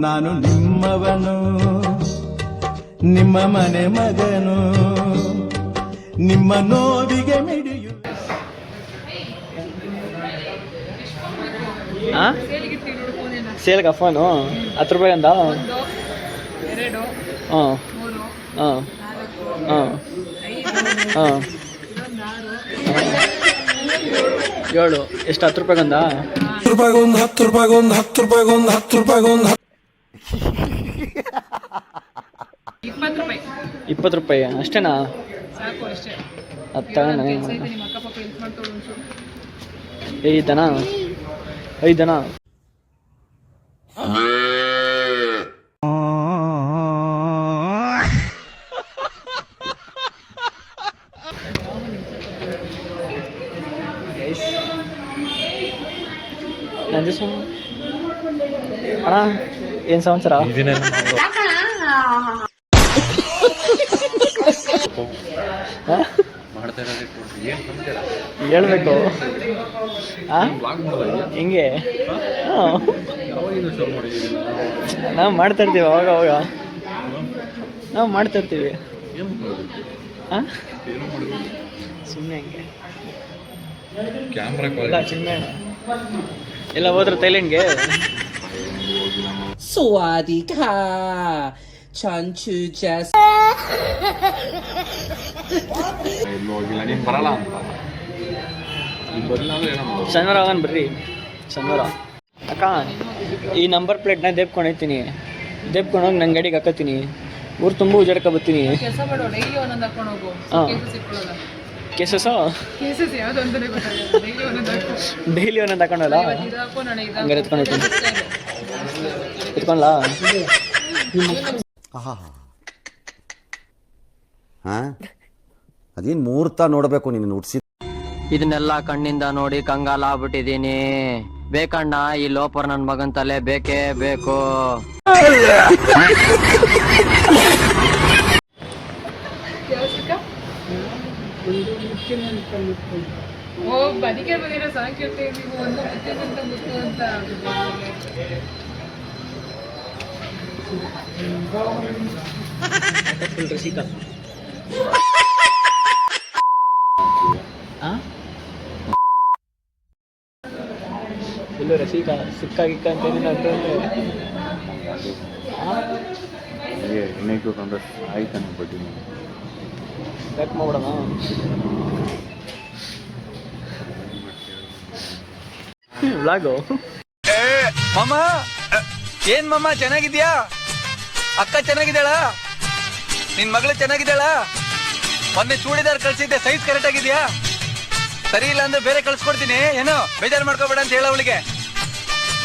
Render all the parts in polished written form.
ನಾನು ನಿಮ್ಮವನು, ನಿಮ್ಮ ಮನೆ ಮಗನು, ನಿಮ್ಮ ನೋವಿಗೆ ಮಿಡಿಯು. ಸೇಲ್ಗ ಫೋನು 10 ರೂಪಾಯಿ ಅಂದ. ಹಾಂ ಹಾಂ ಹಾಂ ಹಾಂ 7 ಎಷ್ಟು 10 ರೂಪಾಯಿಗಂದ? 10 ರೂಪಾಯಿಗೊಂದು 10 ರೂಪಾಯಿಗೊಂದು 10 ರೂಪಾಯಿಗೊಂದು 20 ರೂಪಾಯಿ ಅಷ್ಟೇನಾ? ಐದನಾ? ಅಣ್ಣ ಏನು ಸಂವತ್ಸರ? ಹೇಳ್ಬೇಕು ಹಿಂಗೆ ನಾವು ಮಾಡ್ತಾ ಇರ್ತೀವಿ ಅವಾಗ ನಾವು ಮಾಡ್ತಾ ಇರ್ತೀವಿ. ಸುಮ್ಮನೆ ಹಂಗೆ ಇಲ್ಲ ಸುಮ್ಮನೆ ಎಲ್ಲ ಹೋದ್ರು ಥೈಲ್ಯಾಂಡ್ಗೆ. ಸ್ವಾದಿಕಾ ಚಂಚು ಜಸ್ ಶನಿವಾರ ಹೋಗೋಣ ಬರ್ರಿ. ಶನಿವಾರ ಅಕ್ಕ ಈ ನಂಬರ್ ಪ್ಲೇಟ್ನ ದೇಬ್ಕೊಂಡೋಗ್ತೀನಿ. ದೇಬ್ಕೊಂಡೋಗಿ ನನ್ನ ಗಾಡಿಗೆ ಹಾಕತ್ತೀನಿ. ಊರು ತುಂಬ ಉಜಾಡ್ಕೊ ಬರ್ತೀನಿ. ಹಾಂ ಕೇಸಸ್ ಡೈಲಿ ಒಂದೊಂದು ಹಾಕೊಂಡಲ್ಲ ಹಂಗಾರೆ ಎತ್ಕೊಂಡೋಗ್ತೀನಿ. ಎತ್ಕೊಂಡ್ಲಾ? ಅದೇನು ಮುಹೂರ್ತ ನೋಡಬೇಕು ನೀನು ಹುಟ್ಟಿಸಿ. ಇದನ್ನೆಲ್ಲ ಕಣ್ಣಿಂದ ನೋಡಿ ಕಂಗಾಲ ಆಗ್ಬಿಟ್ಟಿದೀನಿ. ಬೇಕಣ್ಣ ಈ ಲೋಪರ್ ನನ್ ಮಗನ್ ತಲೆ ಬೇಕೇ ಬೇಕು. ಇಲ್ಲೂ ರಸಿಕ ಸಿಕ್ಕಾಗಿಕ್ಕ ಅಂತ ಆಯ್ತಾನೆ ಬಡ್ಡಿ ಕಟ್ ಮಾಡೋಣ. ವ್ಲಾಗು ಮಾಮ ಏನ್ ಮಾಮ ಚೆನ್ನಾಗಿದ್ಯಾ? ಅಕ್ಕ ಚೆನ್ನಾಗಿದ್ದಾಳ? ನಿನ್ ಮಗಳು ಚೆನ್ನಾಗಿದ್ದಾಳ? ಮೊನ್ನೆ ಚೂಡಿದಾರ್ ಕಳ್ಸಿದ್ದೆ, ಸೈಜ್ ಕರೆಕ್ಟ್ ಆಗಿದ್ಯಾ? ಸರಿ ಇಲ್ಲ ಅಂದ್ರೆ ಬೇರೆ ಕಳ್ಸ್ಕೊಡ್ತೀನಿ. ಏನೋ ಬೇಜಾರು ಮಾಡ್ಕೋಬೇಡ ಅಂತ ಹೇಳ ಅವಳಿಗೆ.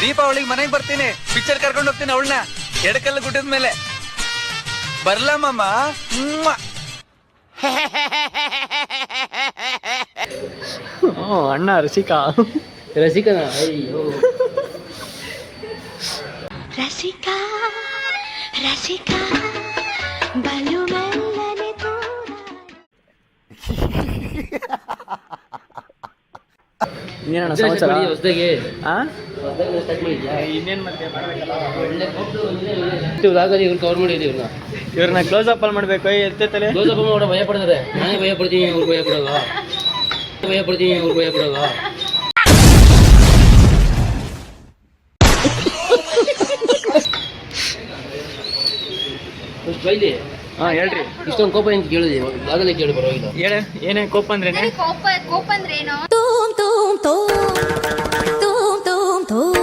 ದೀಪಾವಳಿಗೆ ಮನೆಗೆ ಬರ್ತೀನಿ, ಪಿಕ್ಚರ್ ಕರ್ಕೊಂಡು ಹೋಗ್ತೀನಿ ಅವಳನ್ನ ಎಡಕಲ್ಲ ಗುಡ್ಡದ ಮೇಲೆ. ಬರ್ಲಾ ಮಾಮ? ಅಣ್ಣ ರಸಿಕಾ ರಸಿಕನಾ? ಅಯ್ಯೋ ರಸಿಕಾ ರಸಿಕಾ ಬಲು ಮೆಲ್ಲನೆ ಇನ್ನೇನಣ್ಣ ಸಮಾಚಾರ? ಹೊಸದಾಗಿ ಇನ್ನೇನು ಮತ್ತೆ ಕವರ್ ಮಾಡಿದ್ವಿ ಇವ್ರನ್ನ ಕ್ಲೋಸ್ ಅಪ್ ಅಲ್ಲಿ ಮಾಡ್ಬೇಕು. ಎತ್ತಲೆ ಕ್ಲೋಸ್ ಅಪ್ ಮಾಡೋ ಭಯ ಪಡ್ತಾರೆ. ನಾನೇ ಭಯ ಪಡ್ತೀನಿ, ಅವ್ರು ಭಯ ಪಡೋದು. ಭಯ ಪಡ್ತೀನಿ, ಅವ್ರು ಭಯ ಪಡೋದು. ಬೈಲಿ. ಹಾಂ ಹೇಳ್ರಿ. ಇಷ್ಟೊಂದು ಕೋಪ ಅಂತ ಕೇಳಿದೆ, ಆಗಲೇ ಕೇಳಿ ಪರವಾಗಿಲ್ಲ. ಹೇಳ ಏನೇ ಕೋಪ ಅಂದ್ರೇನೆ? ಕೋಪ ಅಂದ್ರೇನು? ತೂಮ್ ತೂಮ್ ತೂಮ್ ತೂಮ್ ತೂಮ್ ತೂಮ್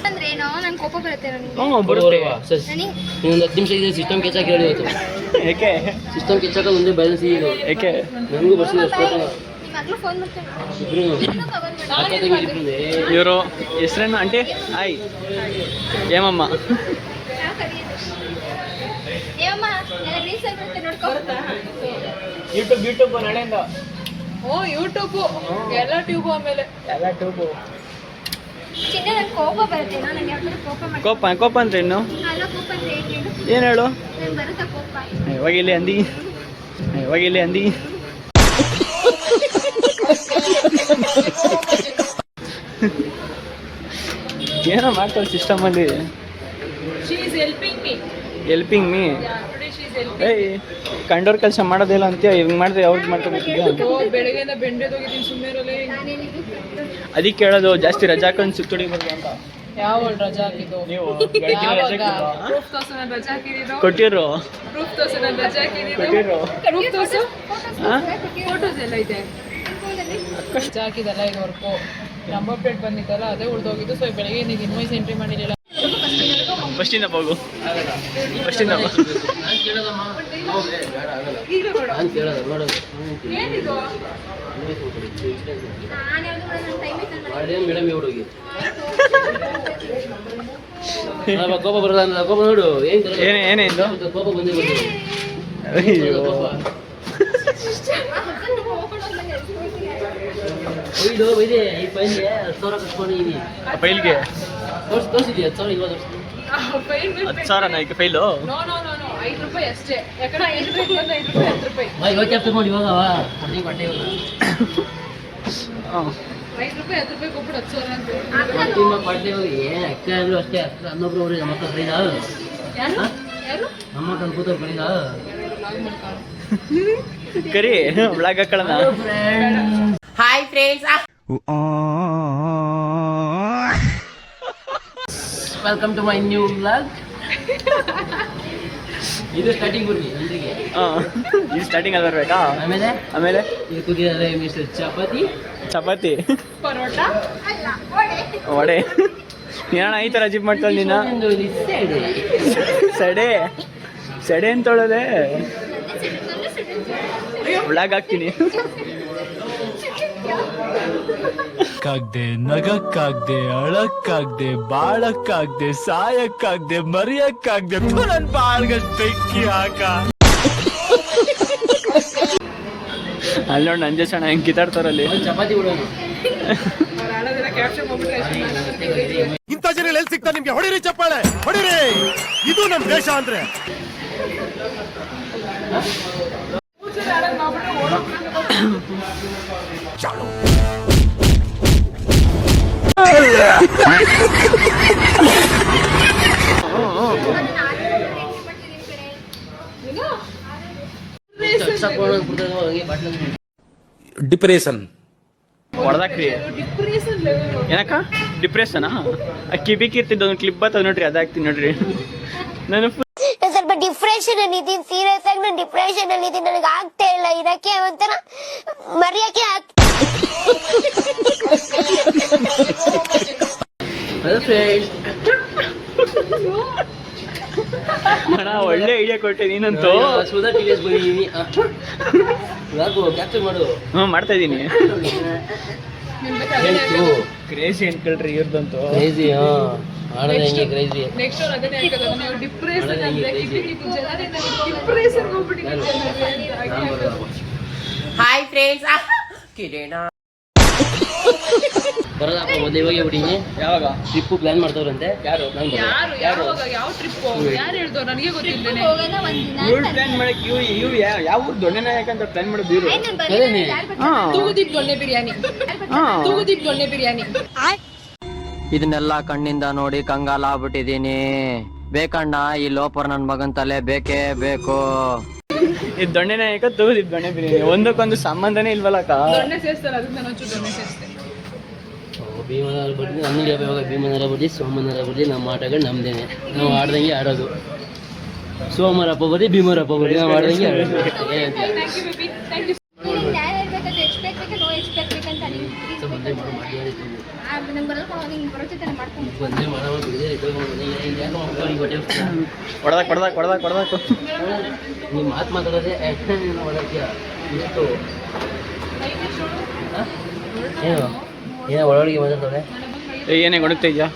ಅಂದ್ರೇನು? ನನ್ ಕೋಪ ಬರುತ್ತೆ ನನಗೆ. ಬರುತ್ತೆ. ಇನ್ನೊಂದು 10 ನಿಮಿಷ ಇದೆ. ಸಿಸ್ಟಮ್ ಕೆಚ್ಚಾಕಿ ಹೇಳಿ ಇವತ್ತು. ಏಕೆ ಸಿಸ್ಟಮ್ ಕೆಚ್ಚಾಕ ಒಂದೇ ಬ್ಯಾಲೆನ್ಸ್ ಈಗ. ಏಕೆ ನನಗೂ ಬರ್ಸಿದೆ ಫೋಟೋ. ಇವರು ಹೆಸ್ರೇನು ಆಂಟಿ? ಆಯ್ ಏಮಮ್ಮ? ಯೂಟ್ಯೂಬ್ ನಾಳೆಯಿಂದ. ಯೂಟ್ಯೂಬ್ ಎಲ್ಲ ಟ್ಯೂಬ್, ಆಮೇಲೆ ಎಲ್ಲ ಟ್ಯೂಬು. ಕೋಪ ಬರುತ್ತೆ. ಕೋಪ ಅಂದ್ರೆ ಇನ್ನು ಏನು ಹೇಳು? ಹೋಗಿಲ್ಲಿ ಅಂದಿ, ಹೋಗಿಲ್ಲಿ ಅಂದಿ. ಏನೋ ಮಾಡ್ತಾಳೆ ಸಿಸ್ಟಮಲ್ಲಿ. She is helping me. Helping me. Yeah, today she is helping. ಏಯ್ ಕಂಡೋರ್ ಕೆಲಸ ಮಾಡೋದಿಲ್ಲ ಅಂತೀಯ, ಹಿಂಗೆ ಮಾಡಿದ್ರೆ ಅವ್ರಿಗೆ ಮಾಡ್ಕೊಬೇಕಿದ್ಯಾ? ಬೆಳಗ್ಗೆಯಿಂದ ಬೆಂಡೆದೋಗಿದ್ದೀನಿ ಸುಮ್ಮನೆ. ಅದಕ್ಕೆ ಹೇಳೋದು ಜಾಸ್ತಿ ರಜಾ ಹಾಕೊಂಡು ಸುತ್ತೊಡಿಬಾರ್ದು ಅಂತ. ಯಾವ ರಜಾ ಹಾಕಿದ್ದು ನೀವು ಬೆಳಗ್ಗೆ ರಜಾ ಪ್ರೂಫ್ ತೋರ್ಸು, ನಾನು ರಜಾ ಹಾಕಿದ್ದು. ಕೊಟ್ಟಿರೋ ಪ್ರೂಫ್ ತೋರ್ಸು, ನಾನು ರಜಾ ಹಾಕಿದ್ದು. ಕೊಟ್ಟಿರೋ ಪ್ರೂಫ್ ತೋರ್ಸು. ಹಾಂ ಫೋಟೋಸ್ ಎಲ್ಲ ಇದೆ. ರಜಾ ಹಾಕಿದಲ್ಲ ಇದುವರೆಗೂ. ನಂಬರ್ ಪ್ಲೇಟ್ ಬಂದಿತ್ತಲ್ಲ ಅದೇ ಉಳ್ದೋಗಿದ್ದು. ಸೊ ಬೆಳಗ್ಗೆ ನೀವು ಇನ್ವಾಯ್ಸ್ ಎಂಟ್ರಿ ಮಾಡಿರಲಿಲ್ಲ. ಫಸ್ಟಿಂದ ಹೋಗು, ಫಸ್ಟಿಂದ ಹೋಗು. ಏನಿದು? ಕೋಪ ಬರಲ್ಲ, ಕೋಪ ನೋಡು ಏನೇ ಇದು? ಕೋಪ ಬಂದಿದೆ. ಅಯ್ಯೋ ಇದು ಇದೆ ಈ ಫೈಲ್ಗೆ 10,000 ಕಟ್ಕೊಂಡಿದ್ದೀನಿ. ಆ ಫೈಲ್ಗೆ ತೋರಿಸಿದ್ಯಾ 10,000 ಇವಾಗ? ಫೈಲ್ ಮೇಲೆ 10,000 ಈಗ file? No no no no, 5 ರೂಪಾಯಿ ಅಷ್ಟೇ. ಯಾಕಂದ್ರೆ 5 ರೂಪಾಯಿ ಬಂದ 5 ರೂಪಾಯಿ 10 ರೂಪಾಯಿ. ಇವಾಗ ಕ್ಯಾಪ್ಚರ್ ಮಾಡಿ ಇವಾಗ ಕೊಡ್ತೀನಿ ಕೊಟ್ಟೆ ಇವಾಗ. ಹಾಂ 5 ರೂಪಾಯಿ 10 ರೂಪಾಯಿ ಕೊಟ್ಬಿಟ್ಟು 10,000 ಅಂತ. ನಿಮ್ಮ ಕೊಟ್ಟೆ ಇವಾಗ ಏನು ಅಕ್ಕ ಅಂದ್ರು ಅಷ್ಟೇ. ಅಕ್ಕ ಅನ್ನೊಬ್ರು ಅವ್ರಿಗೆ ನಮ್ಮ ಹತ್ರ ಫ್ರೀದಾ? ಯಾರು ಯಾರು ನಮ್ಮ ಹತ್ರ ಕೂತವ್ರು ಫ್ರೀದಾ? ಕರಿ ಬ್ಲಾಗ್ ಹಾಕೊಳ್ಳೋಣ. Hi friends, welcome to my new vlog. ಇದು ಸ್ಟಾರ್ಟಿಂಗ್ ಬರ್ರಿ ಎಲ್ರಿಗೆ. ಹಾಂ ಇದು ಸ್ಟಾರ್ಟಿಂಗ್ ಅಲ್ಲಿ ಬರಬೇಕಾ? ಆಮೇಲೆ ಇದು ಕೂತಿದ್ದಾರೆ ಮಿಸ್ಟರ್ ಚಪಾತಿ ಪರೋಟ ವಡೆ. ಏನಣ್ಣ ಈ ಥರ ಅಜೀಬ್ ಮಾಡ್ತಾಳೆ ನೀನು? ಸಡೆ ಅಂತೊಳದೆ ಬ್ಲಾಗ್ ಹಾಕ್ತೀನಿ. ಕಾಗ್ದೆ ನಗಕ್ಕಾಗ್ದೆ ಅಳಕ್ಕಾಗ್ದೆ ಬಾಳಕ್ಕಾಗ್ದೆ ಸಾಯಕ್ಕಾಗ್ದೆ ಮರಿಯಕ್ಕಾಗ್ದೆ ನನ್ ಬಾಳ್ಗಷ್ಟು ಬೆಂಕಿ ಹಾಕ. ಅಲ್ಲಿ ನೋಡಿ ನಂಜೇಶಣ್ಣ ಹೆಂಗೆ ಕಿತ್ತಾಡ್ತಾರಲ್ಲಿ. ಚಪಾತಿ ಬಿಡೋದು. ಅವ್ರು ಆಡೋದೆಲ್ಲ ಕ್ಯಾಪ್ಚರ್ ಮಾಡ್ಬಿಟ್ರೆ ಇಂಥ ಜನ ಎಲ್ಲಿ ಸಿಗ್ತಾ ನಿಮ್ಗೆ? ಹೊಡಿರಿ ಚಪ್ಪಾಳೆ ಹೊಡಿರಿ, ಇದು ನಮ್ ದೇಶ ಅಂದ್ರೆ. ಆಡೋದು ಮಾಡ್ಬಿಟ್ರೆ ಓಡೋಗ್ಬಿಟ್ಟು ಡಿಪ್ರೆಷನ್ ಹೊಡೆದಾಕ್ರಿ. Depression level. ಏನಕ್ಕ ಡಿಪ್ರೆಷನಾ? ಕಿಬಿಕ್ ಇರ್ತಿದ್ದು ಒಂದು ಕ್ಲಿಪ್ ಬರ್ತದೆ ನೋಡ್ರಿ, ಅದಾಗ್ತೀನಿ ನೋಡ್ರಿ. ನಾನು ಸ್ವಲ್ಪ ಡಿಪ್ರೆಷನ್ ಅಲ್ಲಿ ಇದ್ದೀನಿ, ಸೀರಿಯಸ್ ಆಗಿ ನಾನು ಡಿಪ್ರೆಷನ್ ಅಲ್ಲಿ ಇದ್ದೀನಿ. ನನಗೆ ಆಗ್ತಾ ಇಲ್ಲ ಇರಕ್ಕೆ, ಒಂಥರ ಮರೆಯಕ್ಕೆ ಅಣ್ಣ ಒಳ್ಳೆ ಐಡಿಯಾ ಕೊಟ್ಟೆ ನೀನಂತೂ. ಕ್ಯಾಪ್ಚರ್ ಮಾಡು. ಹ್ಞೂ ಮಾಡ್ತಾ ಇದ್ದೀನಿ. ಕ್ರೇಜಿ ಅನ್ಕೊಳ್ರಿ ಇವ್ರದಂತೂ. ಕ್ರೇಜಿ. ಕ್ರೇಜಿ. ನೆಕ್ಸ್ಟ್ ಅವ್ರು ಅದನ್ನೇ ಹಾಕೋದು. ನೀವು ಡಿಪ್ರೆಷನ್ ಅಂದ್ರೆ ಕಿಟಕಿ ಜನರಿಂದ ಡಿಪ್ರೆಷನ್ ಹೋಗ್ಬಿಟ್ಟಿದ್ದೀವಿ. ಹಾಯ್ ಫ್ರೆಂಡ್ಸ್, ಕಿರಣ ಬರೋದಪ್ಪ ಮೊದಲು ಇವಾಗ ಬಿಟ್ಟಿನಿ. ಯಾವಾಗ ಟ್ರಿಪ್ಪು ಪ್ಲಾನ್ ಮಾಡ್ತಾವ್ರಂತೆ. ಯಾರು? ಯಾರು ಯಾವಾಗ ಯಾವ ಟ್ರಿಪ್ ಯಾರು ಹೇಳ್ದೋ ನನಗೆ ಗೊತ್ತಿಲ್ಲದೇನೆ. ಇವ್ರು ಪ್ಲಾನ್ ಮಾಡಕ್ಕೆ ಇವ್ರು ಯಾವ ಊರು ದೊಣ್ಣೆ ನಾಯಕಂತ ಪ್ಲಾನ್ ಮಾಡೋದು ಇವರು. ತೂಗುದೀಪ್ ದೊಣ್ಣೆ ಬಿರಿಯಾನಿ. ತೂಗುದೀಪ್ ದೊಣ್ಣೆ ಬಿರಿಯಾನಿ. ಇದನ್ನೆಲ್ಲ ಕಣ್ಣಿಂದ ನೋಡಿ ಕಂಗಾಲ ಆಗ್ಬಿಟ್ಟಿದೀನಿ. ಬೇಕಣ್ಣ ಈ ಲೋಪರ್ ನನ್ ಮಗನ್ ತಲೆ ಬೇಕೇ ಬೇಕು. ಇದು ದೊಣ್ಣೆ ನಾಯಕ ತೂಗುದೀಪ್ ದೊಣ್ಣೆ ಬಿರಿಯಾನಿ ಒಂದಕ್ಕೊಂದು ಸಂಬಂಧನೇ ಇಲ್ವಲ್ಲಕ್ಕ. ದೊಣ್ಣೆ ಸೇರಿಸ್ತಾರೆ, ಅದಕ್ಕೆ ನಾನು ಒಂಚೂರು ದೊಣ್ಣೆ ಸೇರಿಸ್ತೆ. ಭೀಮನರ ಬರ್ಲಿ, ನಮಗೆ ಯಾವಾಗ ಭೀಮನರ ಬರ್ಲಿ ಸೋಮನರ ಬರ್ಲಿ, ನಮ್ಮ ಆಟಗಳು ನಮ್ದೇನೆ. ನಾವು ಆಡ್ದಂಗೆ ಆಡೋದು. ಸೋಮರಪ್ಪ ಬರ್ಲಿ ಭೀಮರಪ್ಪ ಬರ್ಲಿ, ನಾವು ಆಡ್ದಂಗೆ ಆಡೋದು. Thank you baby, thank you. Expect ಬೇಕಾ ನೋ ಎಕ್ಸ್ಪೆಕ್ಟ್ ಬೇಕಂತ ಬಂದೇ ಮಾಡೋ ಮಾಡಿ ನಂಗೆ ಬರಲ್ಲ ಕೊಡೋ, ನಿಂಗೆ ಬರೋಚೆ ಮಾಡ್ಕೊಂಡು ಬಂದೇ ಮಾಡೋ ಹೊಡೆದಾಕು. ನೀವು ಮಾತಾಡೋದೇ ಒಳಗೆ ಎಷ್ಟು ಏನು ಏನೋ ಒಳಗೆ ಮಾತಾಡ್ತಾವೆ. ಏನೇ ಗೊಣಗ್ತಾ ಇದೆಯಾ?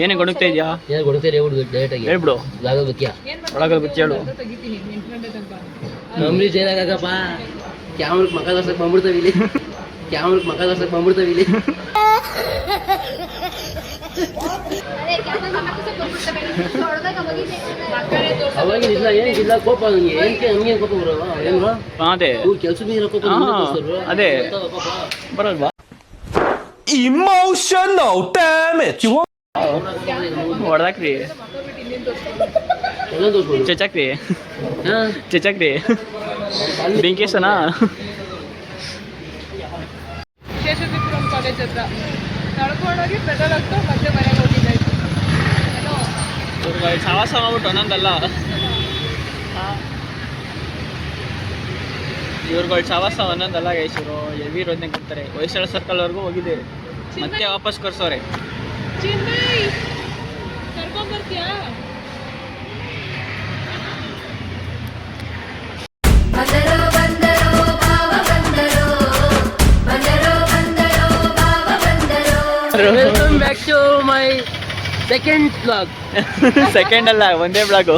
ಏನೇ ಗೊಣಗ್ತಾ ಇದೆಯಾ? ಏನು ಕೊಡ್ತೀರಿ ಹೇಳ್ಬಿಡು ಡೈರೆಕ್ಟಾಗಿ. ಹೇಳ್ಬಿಡು. ಲಾಗೋದು ಗೊತ್ತಿಯಾ? ಒಳಗೋದು ಬಿಚ್ಚಿ ಹೇಳು. ತೆಗಿತೀನಿ 8 ಗಂಟೆ ತನಕ. ನಮ್ರಿ ಏನಾಗಪ್ಪ ಕ್ಯಾಮ್ರಕ್ ಮಕ್ಕ ತೋರ್ಸಕ್ ಬಂದ್ಬಿಡ್ತಾವ ಇಲ್ಲಿ. ಕ್ಯಾಮ್ರಕ್ ಮಕ್ಕ ತೋರ್ಸಕ್ ಬಂದ್ಬಿಡ್ತಾವ ಇಲ್ಲಿ. ಅವಾಗ ಇಲ್ಲ ಏನಿಲ್ಲ ಕೋಪ ನನಗೆ. ಏನಕ್ಕೆ ನಮ್ಗೆ ಕೋಪ ಬರೋಲ್ಲ? ಏನು ಅದೇ ಕೆಲಸ ಮೀರ ಕೋಪ ಅದೇ ಬರಲ್ವಾ? Emotional damage. ಹೊಡ್ದಾಕ್ರಿ ಎಲ್ಲ ತೋರಿಸ್ಬೋದು. ಚಚಾಕ್ರಿ ಹಾಂ, ಚಚಾಕ್ರಿ ಬೆಂಕೇಶನಾ ಶೇಷಾದ್ರಿಪುರಂ ಕಾಲೇಜ್ ಹತ್ರ ನಡ್ಕೊಂಡೋಗಿ ಪೆಟ್ರೋಲ್ ಹಾಕ್ತು ಮತ್ತೆ ಮನೆಗೆ ಹೋಗಿದ್ದಾಯ್ತು. ಇವ್ರಿಗೆ ಸವಾಸ ಮಾಡ್ಬಿಟ್ಟು ಒಂದೊಂದಲ್ಲ, ಇವ್ರುಗಳು ಸವಾಸ ಒಂದೊಂದಲ್ಲ ಗೈಸ್. ಇವರು ಹೆವಿ ರೋದನೆ ಕೊಡ್ತಾರೆ. ಹೊಯ್ಸಳ ಸರ್ಕಲ್ವರೆಗೂ ಹೋಗಿದೆ, ಮತ್ತೆ ವಾಪಸ್ ಕರ್ಸೋರೆ. ಚಿನ್ಮಯ್ ಕರ್ಕೊಂಬರ್ತೀಯಾ? Welcome back to my second blog. Second ಅಲ್ಲ, ಒಂದೇ ಬ್ಲಾಗು.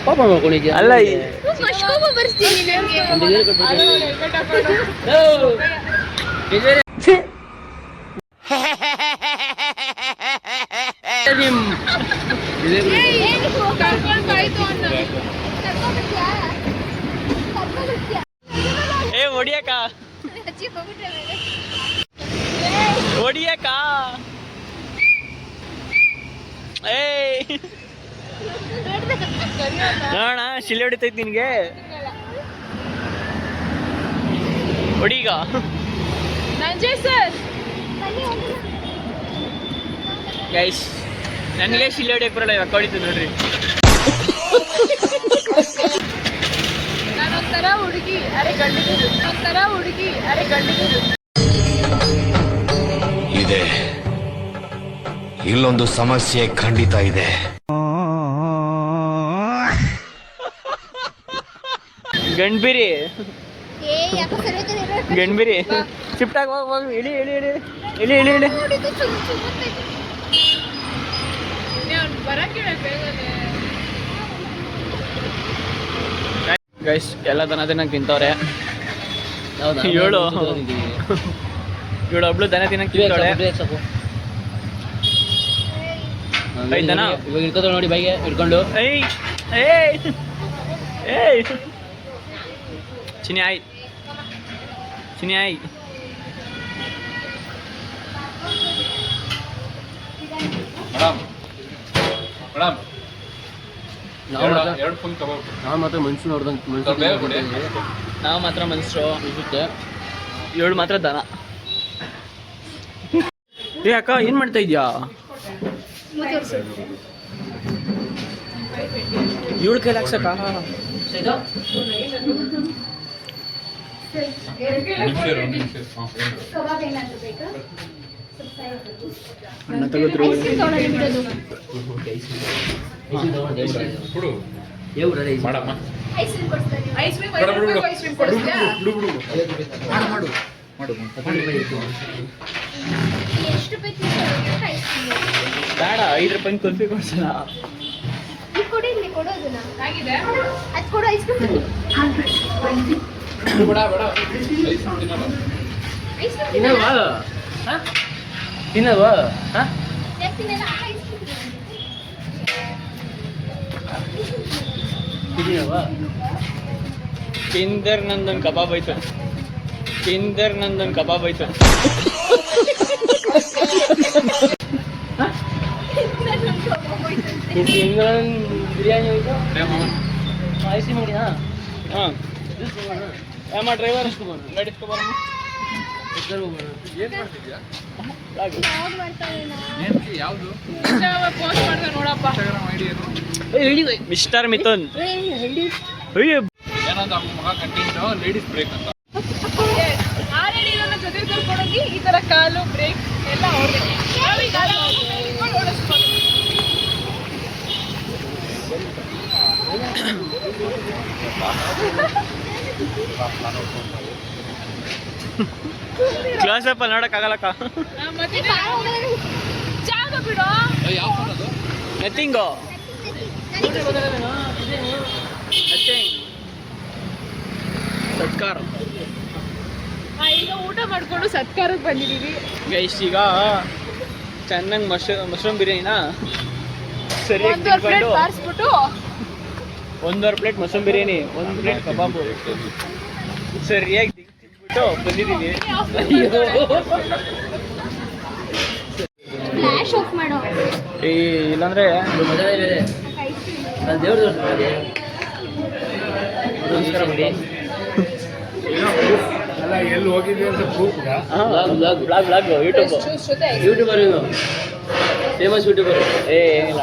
ಪಾಪ ಮಾಡ್ಕೊಂಡಿದ್ಯಾ? ಅಲ್ಲ ಏ ಹೊಡಿಯಕ್ಕ ಹೊಡಿಯಕ್ಕ ಏಯ್ ನೋಡೋಣ, ಶಿಲೆ ಹೊಡಿತೈತಿ ನಿನಗೆ. ಹೊಡೀಗ ನಂಜಯ್ ಸರ್ ಗೈಸ್, ನನಗೆ ಶಿಲೆ ಹೊಡಿಯಕ್ಕೆ ಬರಲ್ಲ, ಇವಾಗ ಹೊಡಿತು ನೋಡ್ರಿ. ನಾನೊಂಥರ ಹುಡುಗಿ ಅರೆ ಗಂಡಿಗೆ, ಒಂಥರ ಹುಡುಗಿ ಅರೆ ಗಂಡಿಗೆ. ಇದೆ, ಇಲ್ಲೊಂದು ಸಮಸ್ಯೆ ಖಂಡಿತ ಇದೆ. ಗಂಡ್ಬಿರಿ ಗಂಡ್ಬಿರಿ ಶಿಫ್ಟ್ ಆಗಿ ಹೋಗಿ ಇಳಿ ಇಳಿ ಇಳಿ ಇಳಿ ಇಳಿ ಇಳಿ. ಬರಕ್ಕೆ ಬೇಗನೆ. ಗೈಸ್, ಎಲ್ಲ ದನ ತಿನ್ನಕ್ಕೆ ತಿಂತವ್ರೆ. ಹೌದಾ? ಏಳು ಒಬ್ಳು ದನ ತಿನ್ನಕ್ಕೆ ತಿಂತಾಳೆ. ಐದನ ಇವಾಗ ಇಟ್ಕೋತಾಳೆ ನೋಡಿ, ಬೈಗೆ ಇಟ್ಕೊಂಡು. ಏಯ್ ಏಯ್ ಏಯ್ ಚಿನಿ ಆಯ್ ಚಿನಿ ಆಯ್. ನಾವು ಮಾತ್ರ ಮನುಷ್ಯ ನೋಡ್ದಂಗೆ ನಾವು ಮಾತ್ರ ಮನುಷ್ಯರು ಅನಿಸುತ್ತೆ. 7 ಮಾತ್ರ ದನ. ಏ ಅಕ್ಕ, ಏನು ಮಾಡ್ತಾ ಇದ್ಯಾ? 7 ಕೈಲಿ ಹಾಕ್ಸಕ್ಕ? ಅಣ್ಣ ತೆಗೆದ್ರು. Ice cream ಕೊಡಿಸ್ತೀಯಾ? ಬೇಡ, 5 ರೂಪಾಯಿ ಕುಲ್ಫಿ ಕೊಡ್ಸೋಣ. ಆಗಿದೆ? ತಿನ್ನಲ್ವಾ? ತಿನ್ನಲ್ವಾ? ತಿನ್ನಲ್ವಾ? ಕಿಂದರ್ ನಂದೊಂದು ಕಬಾಬ್ ಆಯ್ತು. ಕಿಂದರ್ ನಂದೊಂದು ಕಬಾಬ್ ಆಯ್ತು. ಬಿರಿಯಾನಿ ಹೋಯ್ತು, ಐಸ್ ಕ್ರೀಮ್ ಅಂಗಡಿನಾ? ಹಾಂ, ಏಮ್ಮ ಡ್ರೈವರ್ ನಡಿಸ್ಕೊಬಾರ. ಪೋಸ್ಟ್ ಮಾಡ್ದೆ ನೋಡಪ್ಪ. ಮಿಸ್ಟರ್ ಮಿಥುನ್. ಆಲ್ರೆಡಿ ನನ್ನ ಜೊತೆ ಕರ್ಕೊಂಡೋಗಿ ಈ ತರ ಕಾಲು ಬ್ರೇಕ್ ಎಲ್ಲ ಹೊಡೆದೆ. ಕ್ಲಾಸ್ ಅಪ್ ನೋಡಕ್ಕಾಗಲ್ಲಕ್ಕ. ಮತ್ತೆ ಜಾಗ ಬಿಡು. ನಥಿಂಗು ಸತ್ಕಾರ. ಈಗ ಊಟ ಮಾಡ್ಕೊಂಡು ಸತ್ಕಾರಕ್ಕೆ ಬಂದಿದ್ದೀವಿ. ಗೈಸ್, ಈಗ ಚೆನ್ನಾಗಿ ಮಶ್ರೂಮ್ ಬಿರಿಯಾನಿನ ಸರಿಯಾಗಿ 1 ಪ್ಲೇಟ್ ತಿನ್ಕೊಂಡು, ಬಾರಿಸ್ಬಿಟ್ಟು 1 ಪ್ಲೇಟ್ ಮಶ್ರೂಮ್ ಬಿರಿಯಾನಿ, 1 ಪ್ಲೇಟ್ ಕಬಾಬು ಸರಿಯಾಗಿ ಬಂದಿದ್ದೀವಿ. ಫ್ಲಾಶ್ ಆಫ್ ಮಾಡೋ. ಈ ಇಲ್ಲಾಂದ್ರೆ ಮಜಾನೇ ಬೇರೆ. ನಾನು ದೇವ್ರ ನಮಸ್ಕಾರ ಮಾಡಿ. ಬ್ಲಾಗ್ ಯೂಟ್ಯೂಬ್ ಯೂಟ್ಯೂಬರ್ ಇವನು, ಫೇಮಸ್ ಯೂಟ್ಯೂಬರ್. ಏನಿಲ್ಲ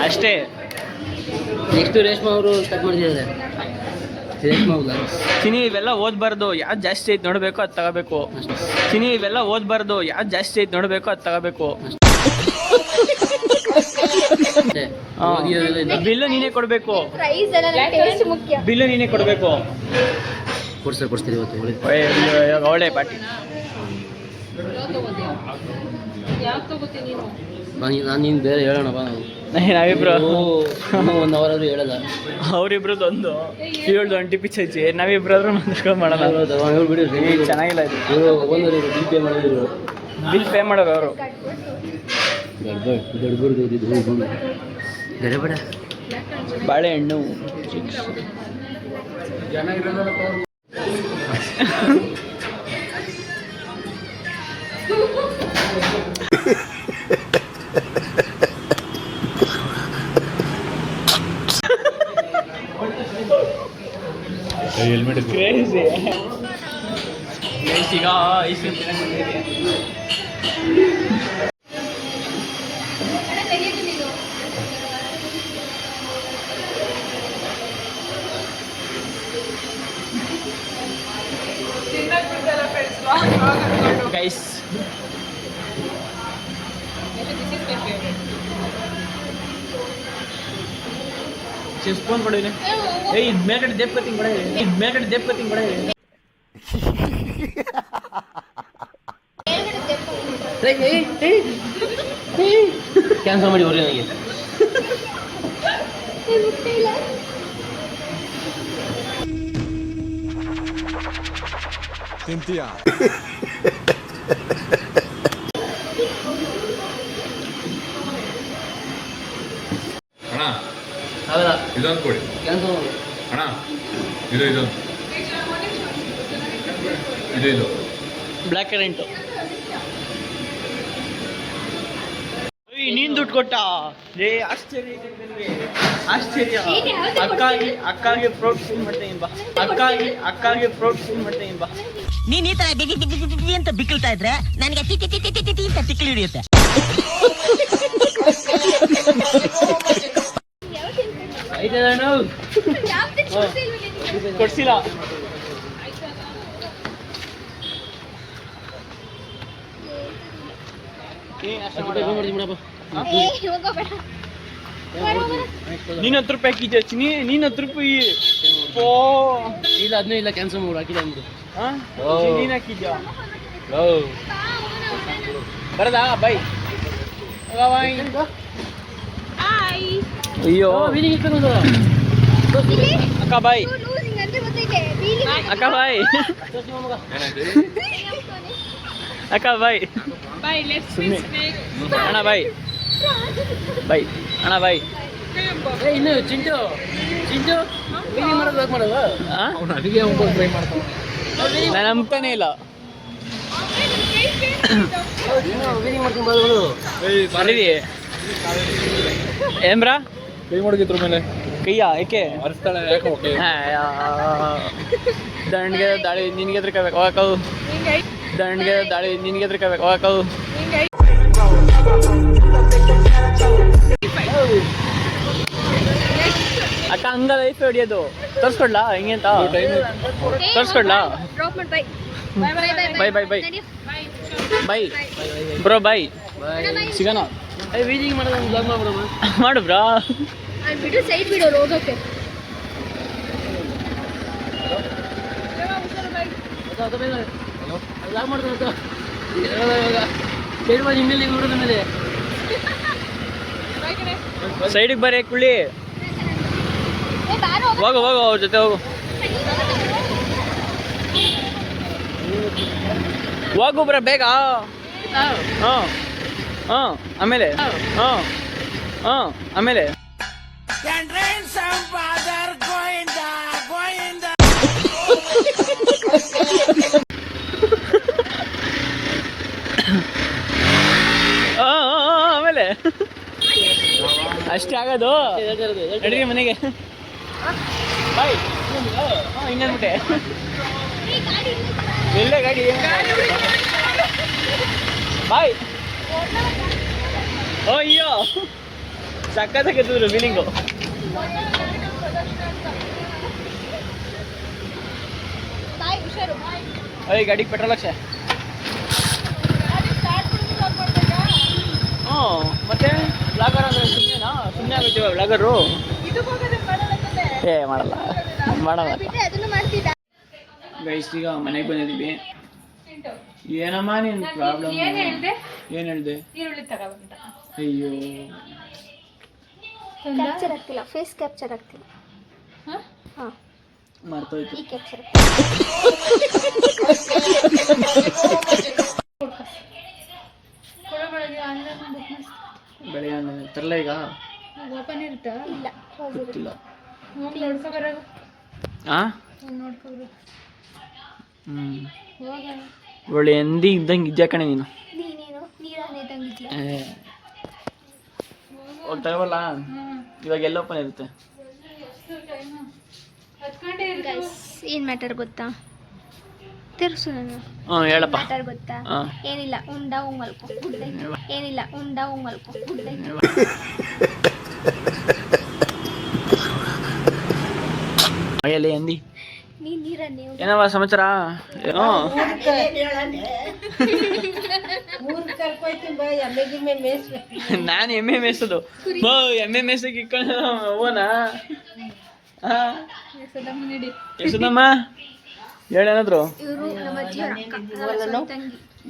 ಅಷ್ಟೇ. ನೆಕ್ಸ್ಟ್ ರೇಷ್ಮಾ ಅವರು ಸ್ಟಾರ್ಟ್ ಮಾಡಿದ್ದಾರೆ. ರೇಷ್ಮಾ ಚಿನಿ ಇವೆಲ್ಲ ಓದ್ಬಾರ್ದು, ಯಾವ್ದು ಜಾಸ್ತಿ ಐತೆ ನೋಡಬೇಕು ಅದು ತಗೋಬೇಕು. ಚಿನಿ ಇವೆಲ್ಲ ಓದ್ಬಾರ್ದು, ಯಾವ್ದು ಜಾಸ್ತಿ ಐತೆ ನೋಡಬೇಕು ಅದು ತಗೋಬೇಕು. ಬಿಲ್ಲು ನೀನೇ ಕೊಡಬೇಕು. ಪ್ರೈಸ್ ಎಲ್ಲ ಟೇಸ್ಟ್ ಮುಖ್ಯ. ಬಿಲ್ಲು ನೀನೇ ಕೊಡಬೇಕು. ಕೊಡ್ಸ್ತೀರಿ ಇವತ್ತು. ಒಳ್ಳೆ ಪಾರ್ಟಿ. ಯಾಕೆ ತಗೋತೀನಿ ನೀನು? ನಾನು ನೀನು ಬೇರೆ ಹೇಳೋಣ ಬಾ. ನಾವಿಬ್ರು 1 hour ಆದ್ರೂ ಹೇಳಲ್ಲ. ಅವ್ರಿಬ್ರದ್ದು ಒಂದು 7 ಪಿಚ್ ಹಚ್ಚಿ ನಾವಿಬ್ರಾದ್ರೂ ಮಾತಾಡ್ಕೊಂಡು ಮಾಡೋಣ. ಬಿಡಿ ಚೆನ್ನಾಗಿಲ್ಲ ಇದು. ಇವರು ಒಂದೂವರೆ ಬಿಲ್ ಪೇ ಮಾಡಿದ್ರು. ಬಿಲ್ ಪೇ ಮಾಡೋರು ಅವರು. ಗಡಬಡ ಬಾಳೆಹಣ್ಣು ಕ್ರೇಜಿ. ಈಗ ಐಸ್ ಕ್ರೀಮ್ ಗೈಸ್. ಸ್ಪೂನ್ ಕೊಡಿನಿ. ಇದು ಮೇಲ್ಗಡೆ ದೇಪ್ಕತ್ತಿಂಗ್ ಕೊಡ. ಇದು ಮೇಲ್ಗಡೆ ದೇಪ್ಕತ್ತಿಂಗ್ ಕೊಡ. ಕ್ಯಾನ್ಸಲ್ ಮಾಡಿ ಅವ್ರಿ ನನಗೆ. ತಿಂತೀಯಾ? ಅಣ್ಣ ಅಲ್ಲ ಇದೊಂದು ಕೊಡಿ ಕ್ಯಾನ್ಸಲ್ ಮಾಡಿ. ಅಣ್ಣ ಇದೊಂದು ಇದು ಬ್ಲ್ಯಾಕ್ ಕರೆಂಟು. ನೀನ್ ದುಡ್ಡು ಕೊಟ್ಟ. ಏ ಆಶ್ಚರ್ಯ ಇದೆ ನನಗೆ, ಆಶ್ಚರ್ಯ. ಅಕ್ಕಾಗೆ ಪ್ರೌಡ್ ಫೀಲ್ ಮಾಡ್ತೀನಿ ಬಾ. ಅಕ್ಕಾಗೆ ಪ್ರೌಡ್ ಫೀಲ್ ಮಾಡ್ತೀನಿ ಬಾ. ನೀನ್ ಈ ತರ ಬಿಗಿ ಬಿಗಿ ಬಿಗಿ ಅಂತ ಬಿಕ್ಕಳ್ತಾ ಇದ್ರೆ ನನಗೆ T T T T T T ಅಂತ ತಿಕ್ಕಲಿ ಹಿಡಿಯುತ್ತೆ. ಕೊಡ್ಸಿಲ್ಲ. ನೀನ್ 10 ರೂಪಾಯಿ ಹಾಕಿದ್ಯಾ ಚಿನಿ? ನೀನ್ 10 ರೂಪಾಯಿ. ಓ ಇಲ್ಲ ಅದನ್ನೂ ಇಲ್ಲ, ಕ್ಯಾನ್ಸಲ್ ಮಾಡಿ ಹಾಕಿಲ್ಲ ಅಂದ್ಬಿಡು. ನೀನ್ ಹಾಕಿದ್ಯಾ? ಬರದಾ ಬೈ. ಅಯ್ಯೋ ಅಕ್ಕ ಬಾಯ್. ಅಕ್ಕ ಬಾಯ್. ಅಕ್ಕ ಬಾಯ್. Bye, let's ಅಣ್ಣ ಬಾಯ್. ಬಾಯ್ ಅಣ್ಣ ಬಾಯ್. ಇನ್ನು ಚಿಂಟು ವೀಡಿಯೋ ಮಾಡೋದು ಲಾಕ್ ಮಾಡಲ್ವಾ? ಅಡಿಗೆ ಟ್ರೈ ಮಾಡ್ತಾನೆ. ನಾನು ನಂಬ್ತಾನೆ ಇಲ್ಲ. ವೀಡಿಯೋ ಮಾಡ್ಕೊಂಡು ಬರೋದು ಬರೀ ಏನ್ಬ್ರಾ ಕೈ ಮುಳುಗಿದ್ರ ಮೇಲೆ ಕೈಯ ಏಕೆ ಅರ್ಸ್ತಾಳೆ ಯಾಕೆ ಓಕೆ ದಂಡ್ಗೆ ದಾಳಿ ನಿನ್ಗೆ ಎದ್ರಕಬೇಕು ಹೋಗಕ್ಕವು. ದಂಡ್ಗೆ ದಾಳಿ ನಿನ್ಗೆ ಎದ್ರಕಬೇಕು ಹೋಗಕ್ಕವು. ಅಕ್ಕ ಹಂಗ ಲೈಫ್ ಹೊಡಿಯೋದು. ತೋರಿಸ್ಕೊಡ್ಲಾ ಹಿಂಗೆ ಅಂತ? ತೋರಿಸ್ಕೊಡ್ಲಾ? Bye bye bye bye bro bye ಸಿಗೋಣ. ವೀಡಿಯೋ ಮಾಡೋದು ಬ್ಲಾಗ್ ಮಾಡ್ಬಿಡಮ್ಮ. ಮಾಡು ಬ್ರಾ. ಬಿಡು ಸೈಡ್ ಬಿಡು ಹೋಗೋಕೆ. ಬ್ಲಾಗ್ ಮಾಡ್ತಾರೆ ಇವಾಗ ಸೈಡ್ ಮಾಡಿ ಮೇಲೆ ನೋಡೋದ ಮೇಲೆ ಸೈಡಿಗೆ ಬರೀ ಕುಳ್ಳಿ. ಹೋಗು ಹೋಗು ಅವ್ರ ಜೊತೆ ಹೋಗು. ಹೋಗು ಬ್ರ ಬೇಗ. ಹಾಂ ಹಾಂ ಆಮೇಲೆ ಹಾಂ ಹಾಂ ಆಮೇಲೆ ಅದು ನಡೀರಿ ಮನೆಗೆ ಬಾಯ್. ಇನ್ನೇನ್ಬಿಟ್ಟೆ ಎಲ್ಲೇ ಗಾಡಿ ಬಾಯ್. ಓ ಅಯ್ಯೋ ಸಕ್ಕತ್ತಾಗಿದ್ರು ಫೀಲಿಂಗು. ಅಯ್ಯ ಗಾಡಿಗೆ ಪೆಟ್ರೋಲ್ ಹಾಕ್ಸೆ. ಹ್ಞೂ ಮತ್ತೆ ಬ್ಲಾಗರ್ ಅಂದರೆ ಸುಮ್ಮನೆನಾ? ಸುಮ್ಮನೆ ಆಗುತ್ತೀವ ಬ್ಲಾಗರು? ಏ ಮಾಡಲ್ಲ ಗೈಸ್. ಈಗ ಮನೆಗೆ ಬಂದಿದ್ದೀವಿ. ಏನಮ್ಮ ನೀನು ಪ್ರಾಬ್ಲಮ್? ಏನು ಹೇಳಿದೆ? ಅಯ್ಯೋ ಕ್ಯಾಪ್ಚರ್ ಆಗ್ತಿಲ್ಲ, ಫೇಸ್ ಕ್ಯಾಪ್ಚರ್ ಆಗ್ತಿಲ್ಲ. ಮರ್ತೋಯ್ತು. ಈ ಕ್ಯಾಪ್ಚರ್ ಬೆಳೆ ತರಲ್ಲ ಈಗ ಓಪನ್ ಇರುತ್ತಾ? ಇಲ್ಲ, ಗೊತ್ತಿಲ್ಲ. ಹೋಗಿ ನೋಡ್ಕೊ ಬರೋದು. ನೋಡ್ಕೊ ಬರೋದು. ಒಳ್ಳೆ ಎಂದಿ ಇದ್ದಂಗೆ ಇದ್ಯಾ ಕಣೆ ನೀನು. ನೀನೇನು ನೀರನ್ನೇ ತಂಗಿದ್ಲ. ಹೋಗಿ ತಗೋಲ್ಲ. ಇವಾಗ ಎಲ್ಲ ಓಪನ್ ಇರುತ್ತೆ. ಏನ್ ಮ್ಯಾಟರ್ ಗೊತ್ತಾ? ತಿರ್ಸು ನಾನು. ಹೇಳಪ್ಪ. ಮ್ಯಾಟರ್ ಗೊತ್ತಾ? ಏನಿಲ್ಲ, ಉಂಡ ಉಂಗಲ್ಕೊ ಏನಿಲ್ಲ, ಉಂಡ ಉಂಗಲ್ಕೊ ಮೈಯಲ್ಲಿ ಎಂದಿ ನೀನ್ ನೀರನ್ನೇ. ಏನವ ಸಮಾಚಾರ? ನಾನು ಎಮ್ಮೆ ಮೇಯಿಸೋದು. ಎಮ್ಮೆ ಮೇಯ್ಸಕ್ಕೆ ಇಕ್ಕೊಂಡು ಓನಾ? ಯಶೋದಮ್ಮ ಹೇಳೇನಾದ್ರು?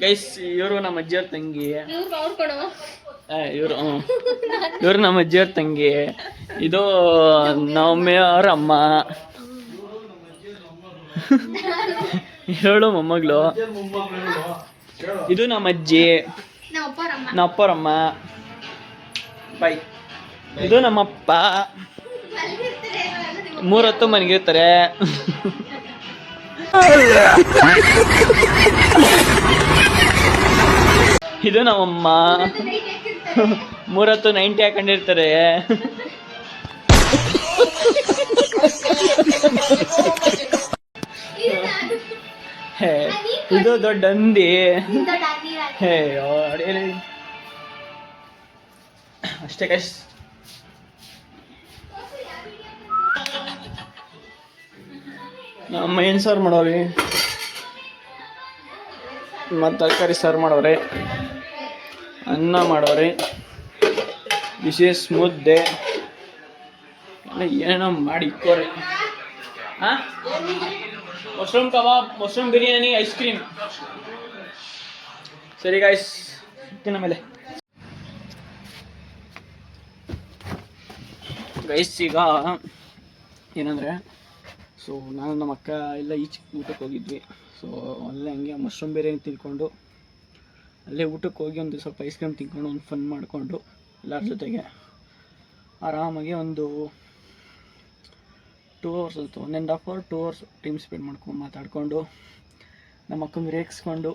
ಗೈಸ್ ಇವರು ನಮ್ಮ ಅಜ್ಜಿಯವ್ರ ತಂಗಿ. ಇವರು ನಮ್ಮ ಅಜ್ಜಿಯವ್ರ ತಂಗಿ. ಇದು ನಮ್ಮವ್ರ ಅಮ್ಮ. ಹೇಳು ಮೊಮ್ಮಗಳು. ಇದು ನಮ್ಮ ಅಜ್ಜಿ, ನಮ್ಮ ಅಪ್ಪರಮ್ಮ. ಬೈ. ಇದು ನಮ್ಮಪ್ಪ. 3 ಹೊತ್ತು ಮನೆಗಿರ್ತಾರೆ. ಇದು ನಮ್ಮಮ್ಮ. 3 ಹೊತ್ತು 90 ಹಾಕೊಂಡಿರ್ತಾರೆ. ಇದು ದೊಡ್ಡ ಹಂದಿ. ಅಷ್ಟೇ ಕಷ್ಟ. ನಮ್ಮ ಏನು ಸಾರು ಮಾಡೋರಿ ಮತ್ತು ತರಕಾರಿ ಸಾರು ಮಾಡೋರೆ, ಅನ್ನ ಮಾಡೋರೆ, ವಿಶೇಷ ಮುದ್ದೆ ಎಲ್ಲ ಏನೋ ಮಾಡಿ ಇಕ್ಕೋರಿ. Mushroom kebab, mushroom biryani, ice cream. ಸರಿ ಗಾಯ್ಸ್, ತಿನ್ನ ಮೇಲೆ ಗೈಸ್. ಈಗ ಏನಂದರೆ, ಸೊ ನಾನು ನಮ್ಮ ಅಕ್ಕ ಎಲ್ಲ ಈಚೆ ಊಟಕ್ಕೆ ಹೋಗಿದ್ವಿ. ಸೊ ಅಲ್ಲೇ ಹಂಗೆ ಮಶ್ರೂಮ್ ಬಿರಿಯಾನಿ ತಿನ್ಕೊಂಡು ಅಲ್ಲೇ ಊಟಕ್ಕೆ ಹೋಗಿ ಒಂದು ಸ್ವಲ್ಪ ಐಸ್ ಕ್ರೀಮ್ ತಿನ್ಕೊಂಡು ಒಂದು ಫನ್ ಮಾಡಿಕೊಂಡು ಎಲ್ಲರ ಜೊತೆಗೆ ಆರಾಮಾಗಿ ಒಂದು 2 hours ಆಯಿತು, 1.5 hour 2 hours ಟೈಮ್ ಸ್ಪೆಂಡ್ ಮಾಡ್ಕೊಂಡು ಮಾತಾಡಿಕೊಂಡು ನಮ್ಮ ಅಕ್ಕಂಗೆ ರೇಗಿಸ್ಕೊಂಡು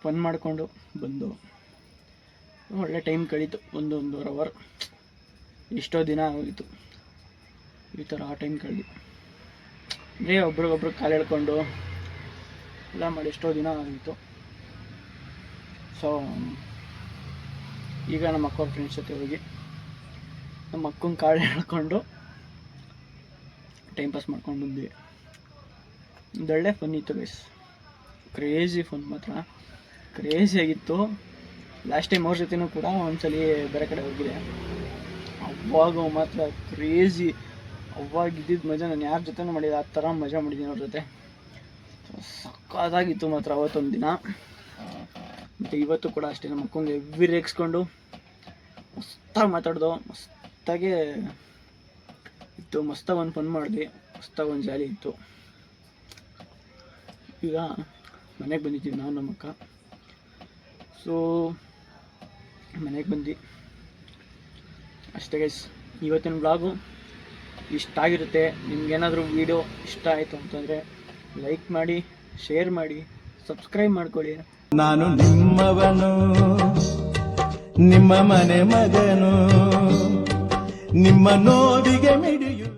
ಫನ್ ಮಾಡಿಕೊಂಡು ಬಂದು ಒಳ್ಳೆ ಟೈಮ್ ಕಳೀತು. 1.5 hour. ಎಷ್ಟೋ ದಿನ ಆಗೋಯಿತು ಈ ಥರ ಆ ಟೈಮ್ ಕಳೆದು. ಅಂದರೆ ಒಬ್ರಿಗೊಬ್ರು ಕಾಲು ಎಳ್ಕೊಂಡು ಎಲ್ಲ ಮಾಡಿ ಎಷ್ಟೋ ದಿನ ಆಗಿತ್ತು. ಸೊ ಈಗ ನಮ್ಮ ಅಕ್ಕವ್ರ ಫ್ರೆಂಡ್ಸ್ ಜೊತೆ ಹೋಗಿ ನಮ್ಮ ಅಕ್ಕನ ಕಾಲು ಎಳ್ಕೊಂಡು ಟೈಮ್ ಪಾಸ್ ಮಾಡ್ಕೊಂಡು ಬಂದ್ವಿ. ಒಂದೊಳ್ಳೆ ಫನ್ ಇತ್ತು ಗೈಸ್. ಕ್ರೇಜಿ ಫನ್, ಮಾತ್ರ ಕ್ರೇಜಿ ಆಗಿತ್ತು. ಲಾಸ್ಟ್ ಟೈಮ್ ಅವ್ರ ಜೊತೆನೂ ಕೂಡ ಒಂದ್ಸಲಿ ಬೇರೆ ಕಡೆ ಹೋಗಿದೆ. ಅವಾಗ ಮಾತ್ರ ಕ್ರೇಜಿ. ಅವಾಗ ಇದ್ದಿದ್ದು ಮಜಾ ನಾನು ಯಾರ ಜೊತೆನೂ ಮಾಡಿದೆ ಆ ಥರ ಮಜಾ ಮಾಡಿದ್ದೀನಿ ಅವ್ರ ಜೊತೆ. ಸಕ್ಕತ್ತಾಗಿತ್ತು ಮಾತ್ರ ಅವತ್ತೊಂದು ದಿನ. ಮತ್ತು ಇವತ್ತು ಕೂಡ ಅಷ್ಟೇ, ನಮ್ಮ ಅಕ್ಕಂಗೆ ಹೆವಿ ರೇಗಿಸ್ಕೊಂಡು ಮಸ್ತಾಗಿ ಮಾತಾಡ್ದು, ಮಸ್ತಾಗೆ ಇತ್ತು. ಮಸ್ತಾಗಿ ಒಂದು ಫನ್ ಮಾಡಿದ್ವಿ, ಮಸ್ತಾಗಿ ಒಂದು ಜಾಲಿ ಇತ್ತು. ಈಗ ಮನೆಗೆ ಬಂದಿದ್ದೀವಿ ನಾವು ನಮ್ಮ ಅಕ್ಕ. ಸೊ ಮನೆಗೆ ಬಂದು ಅಷ್ಟೇ ಗೈಸ್. ಇವತ್ತಿನ ಬ್ಲಾಗು ಇಷ್ಟ ಆಗಿರುತ್ತೆ. ನಿಮ್ಗೇನಾದರೂ ವೀಡಿಯೋ ಇಷ್ಟ ಆಯಿತು ಅಂತಂದರೆ ಲೈಕ್ ಮಾಡಿ, ಶೇರ್ ಮಾಡಿ, ಸಬ್ಸ್ಕ್ರೈಬ್ ಮಾಡ್ಕೊಳ್ಳಿ. ನಾನು ನಿಮ್ಮವನು, ನಿಮ್ಮ ಮನೆ ಮಗನು. ನಿಮ್ಮ ನೋವಿಗೆ ಮಿಡಿಯು